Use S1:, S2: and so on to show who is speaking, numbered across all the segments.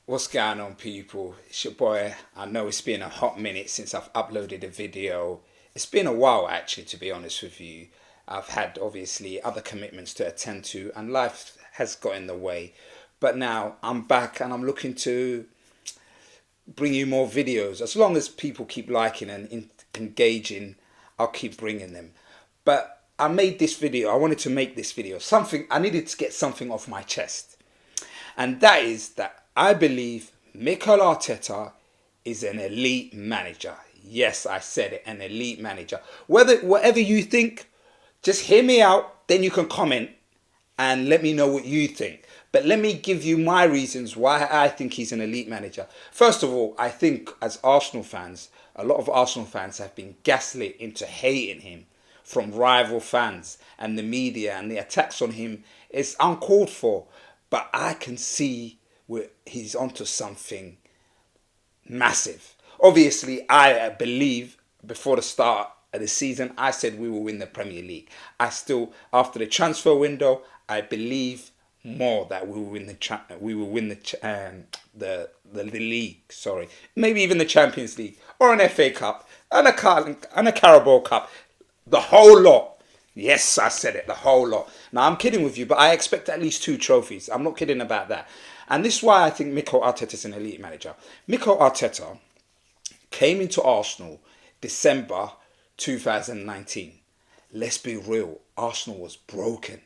S1: What's going on, people? It's your boy. I know it's been a hot minute since I've uploaded a video. It's been a while, actually, to be honest with you. I've had obviously other commitments to attend to, and life has got in the way. But now I'm back and I'm looking to bring you more videos. As long as people keep liking and engaging, I'll keep bringing them. But I made this video. I wanted to make this video. I needed to get something off my chest. And that is that I believe Mikel Arteta is an elite manager. Yes, I said it, an elite manager. Whatever you think, just hear me out, then you can comment and let me know what you think. But let me give you my reasons why I think he's an elite manager. First of all, I think as Arsenal fans, a lot of Arsenal fans have been gaslit into hating him from rival fans and the media, and the attacks on him is uncalled for. But I can see he's onto something massive. Obviously, I believe before the start of the season, I said we will win the Premier League. I still, after the transfer window, I believe more that we will win the league. Sorry, maybe even the Champions League or an FA Cup and a Carabao Cup, the whole lot. Yes, I said it, the whole lot. Now, I'm kidding with you, but I expect at least 2 trophies. I'm not kidding about that. And this is why I think Mikel Arteta is an elite manager. Mikel Arteta came into Arsenal December 2019. Let's be real, Arsenal was broken.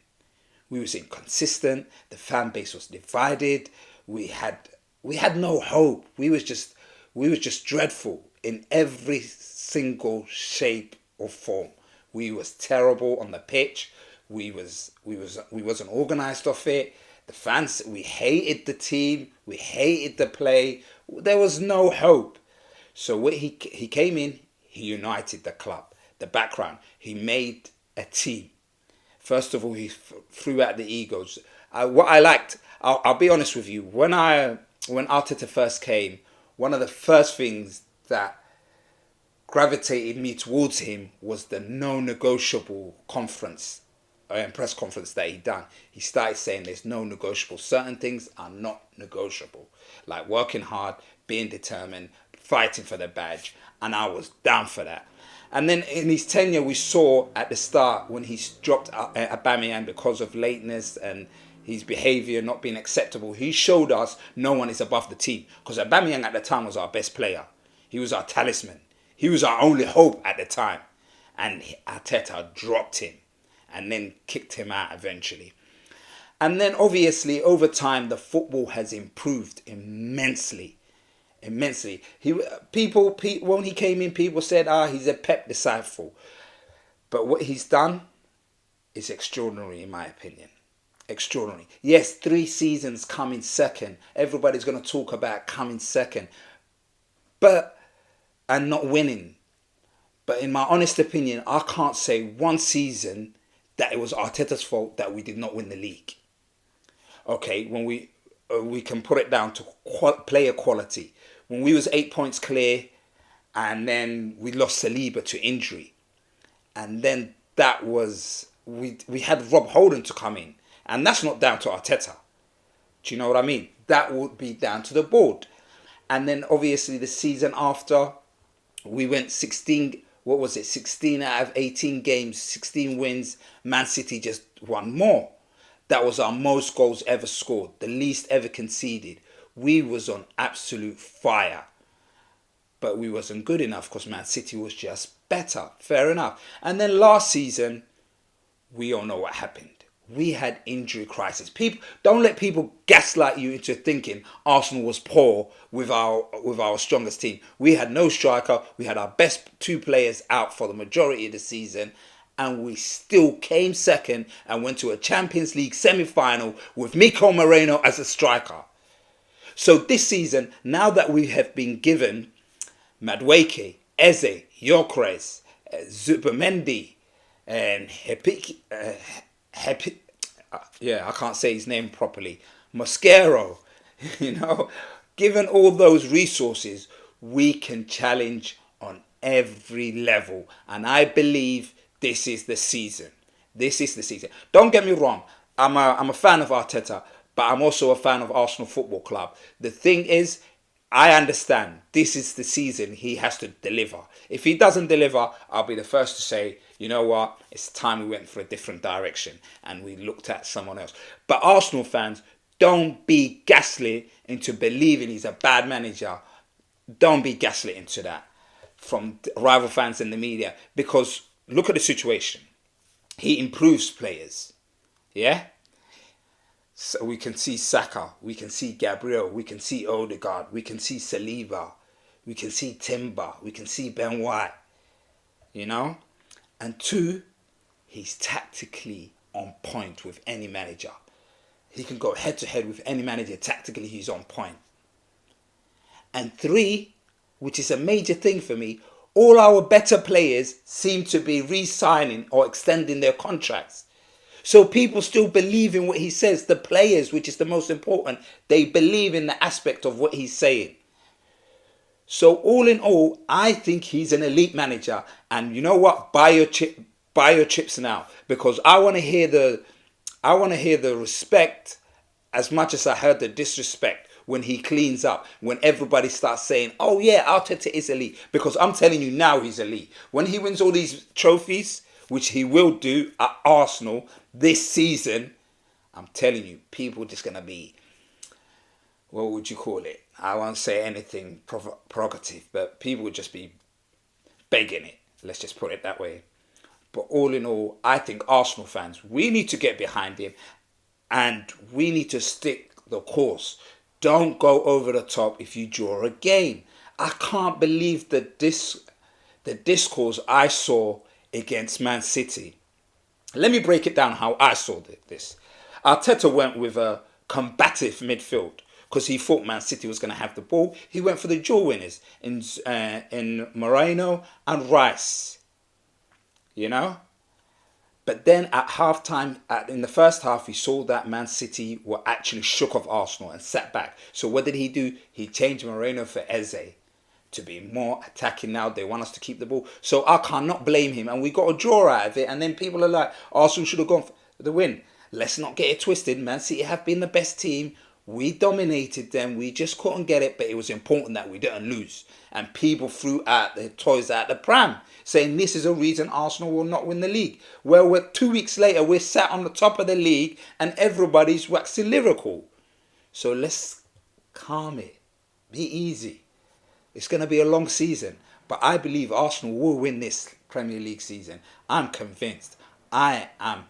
S1: We was inconsistent. The fan base was divided. We had no hope. We was just dreadful in every single shape or form. We was terrible on the pitch. We wasn't organised off it. The fans, we hated the team. We hated the play. There was no hope. So when he came in, he united the club, the background. He made a team. First of all, he threw out the egos. What I liked, I'll be honest with you. When Arteta first came, one of the first things that gravitated me towards him was the no-negotiable press conference that he done. He started saying there's no negotiable. Certain things are not negotiable, like working hard, being determined, fighting for the badge, and I was down for that. And then in his tenure, we saw at the start when he's dropped Aubameyang because of lateness and his behaviour not being acceptable, he showed us no one is above the team. Because Aubameyang at the time was our best player. He was our talisman. He was our only hope at the time. And Arteta dropped him and then kicked him out eventually. And then obviously over time, the football has improved immensely. When he came in, people said, he's a Pep disciple. But what he's done is extraordinary, in my opinion. Extraordinary. Yes, 3 seasons coming second. Everybody's going to talk about coming second. And not winning. But in my honest opinion, I can't say one season that it was Arteta's fault that we did not win the league. Okay, when we can put it down to player quality. When we was 8 points clear, and then we lost Saliba to injury, and then that was we had Rob Holding to come in, and that's not down to Arteta. Do you know what I mean? That would be down to the board. And then obviously the season after, we went 16 out of 18 games, 16 wins. Man City just won more. That was our most goals ever scored, the least ever conceded. We was on absolute fire. But we wasn't good enough because Man City was just better. Fair enough. And then last season, we all know what happened. We had injury crisis. Don't let people gaslight you into thinking Arsenal was poor with our strongest team. We had no striker. We had our best 2 players out for the majority of the season, and we still came second and went to a Champions League semi-final with Mikel Moreno as a striker. So this season, now that we have been given Madueke, Eze, Gyökeres, Zubimendi, and I can't say his name properly, Mosquero, given all those resources, we can challenge on every level. And I believe this is the season. This is the season. Don't get me wrong. I'm a fan of Arteta, but I'm also a fan of Arsenal Football Club. The thing is, I understand this is the season he has to deliver. If he doesn't deliver, I'll be the first to say, you know what, it's time we went for a different direction and we looked at someone else. But Arsenal fans, don't be gaslit into believing he's a bad manager. Don't be gaslit into that from rival fans in the media, because look at the situation. He improves players. Yeah? So we can see Saka, we can see Gabriel, we can see Odegaard, we can see Saliba, we can see Timber, we can see Ben White, you know? And two, he's tactically on point with any manager. He can go head to head with any manager. Tactically, he's on point. And three, which is a major thing for me, all our better players seem to be re-signing or extending their contracts. So people still believe in what he says. The players, which is the most important, they believe in the aspect of what he's saying. So all in all, I think he's an elite manager. And you know what? Buy your chips now, because I want to hear the respect as much as I heard the disrespect when he cleans up, when everybody starts saying, oh yeah, Arteta is elite. Because I'm telling you now, he's elite. When he wins all these trophies, which he will do at Arsenal this season, I'm telling you, people are just going to be, what would you call it? I won't say anything prerogative, but people would just be begging it. Let's just put it that way. But all in all, I think Arsenal fans, we need to get behind him and we need to stick the course. Don't go over the top if you draw a game. I can't believe the discourse I saw against Man City. Let me break it down how I saw this. Arteta went with a combative midfield because he thought Man City was going to have the ball. He went for the dual winners in Moreno and Rice. You know? But then at halftime, in the first half, he saw that Man City were actually shook off Arsenal and sat back. So what did he do? He changed Moreno for Eze to be more attacking now. They want us to keep the ball. So I cannot blame him. And we got a draw out of it. And then people are like, Arsenal should have gone for the win. Let's not get it twisted. Man City have been the best team. We dominated them. We just couldn't get it. But it was important that we didn't lose. And people threw out their toys out the pram, saying this is a reason Arsenal will not win the league. Well, 2 weeks later, we're sat on the top of the league and everybody's waxing lyrical. So let's calm it. Be easy. It's going to be a long season. But I believe Arsenal will win this Premier League season. I'm convinced. I am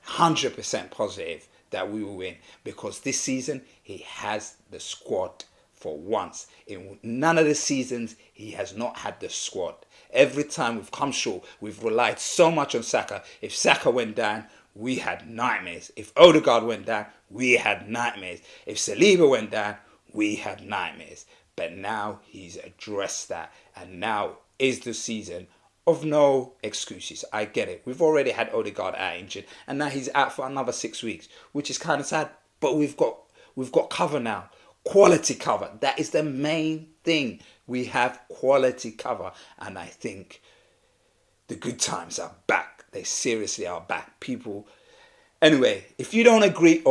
S1: 100% positive that we will win, because this season he has the squad for once. In none of the seasons he has not had the squad. Every time we've come short, we've relied so much on Saka. If Saka went down, we had nightmares. If Odegaard went down, we had nightmares. If Saliba went down, we had nightmares. But now he's addressed that, and now is the season of no excuses. I get it. We've already had Odegaard out injured, and now he's out for another 6 weeks, which is kind of sad. But we've got cover now. Quality cover. That is the main thing. We have quality cover, and I think the good times are back. They seriously are back. People. Anyway, if you don't agree,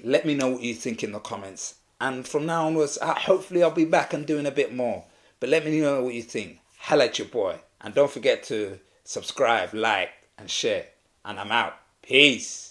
S1: let me know what you think in the comments. And from now onwards, hopefully I'll be back and doing a bit more. But let me know what you think. Holla at your boy. And don't forget to subscribe, like, and share. And I'm out. Peace.